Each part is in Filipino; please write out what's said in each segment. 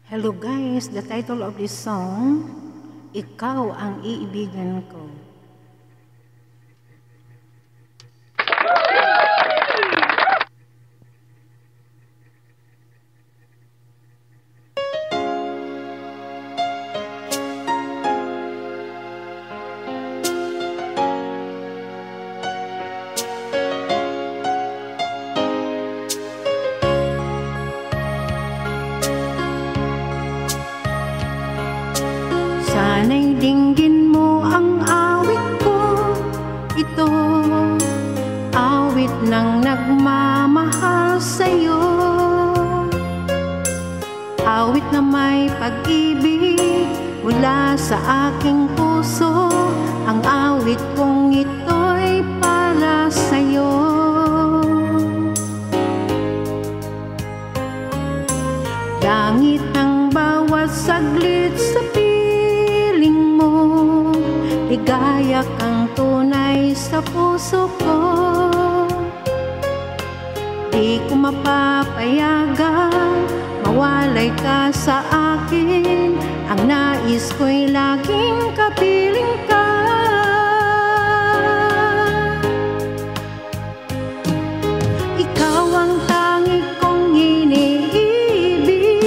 Hello guys, the title of this song, Ikaw ang Iibigan Ko. Sana'y dinggin mo ang awit ko, ito, awit ng nagmamahal sa'yo. Awit na may pag-ibig mula sa aking puso, ang awit kong ito'y para sa'yo. Langit ang bawat saglit sa ligaya kang tunay sa puso ko. Di ko mapapayagan mawalay ka sa akin. Ang nais ko'y laging kapiling ka. Ikaw ang tangi kong iniibig,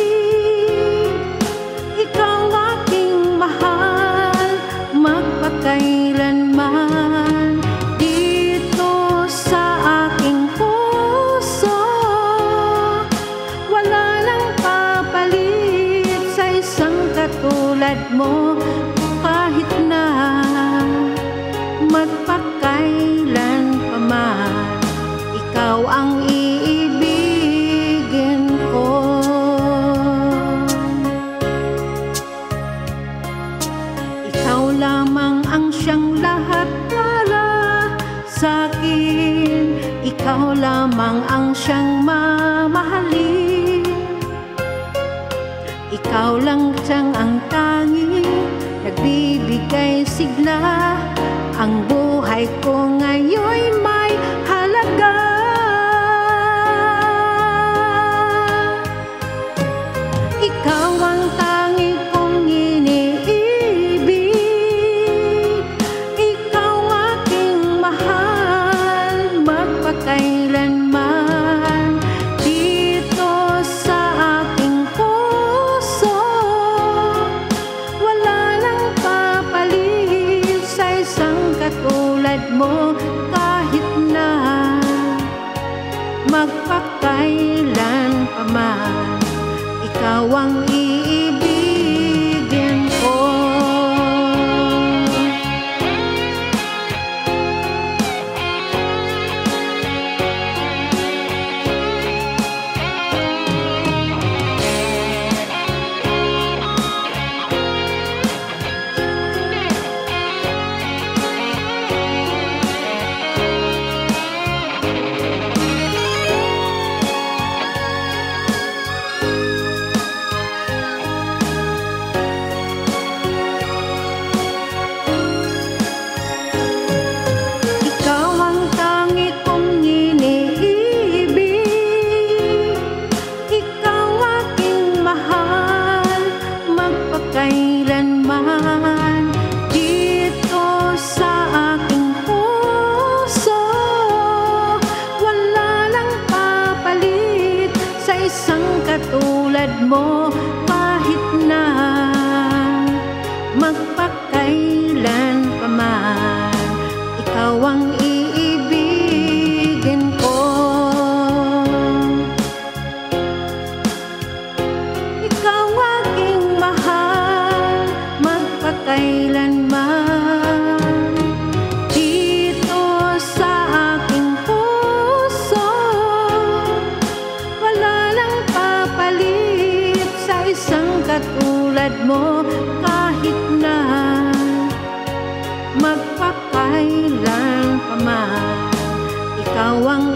ikaw aking mahal magpakailanman. Dito sa aking puso wala nang papalit sa isang katulad mo, kahit na magpakailan pa man, ikaw ang iibigin ko. Ikaw lamang ang siyang lahat para sa'kin, ikaw lamang ang siyang mamahalin. Ikaw lang siyang ang tanging nagbibigay sigla, ang buhay ko ngayon'y may halaga. Ikaw ang tangi kong iniibig, ikaw aking mahal magpakailanman. Dito sa aking puso wala nang papalit sa isang katulad mo, kahit na magpakailan pa man, ikaw ang iibigin ko. Kailanman dito sa aking puso wala nang papalit sa isang katulad mo, kahit na magpakailan pa man, ikaw ang iibigin ko. Ikaw aking mahal magpakailanman. Dito sa aking puso wala nang papalit sa isang katulad mo, kahit na magpakailan pa man, ikaw ang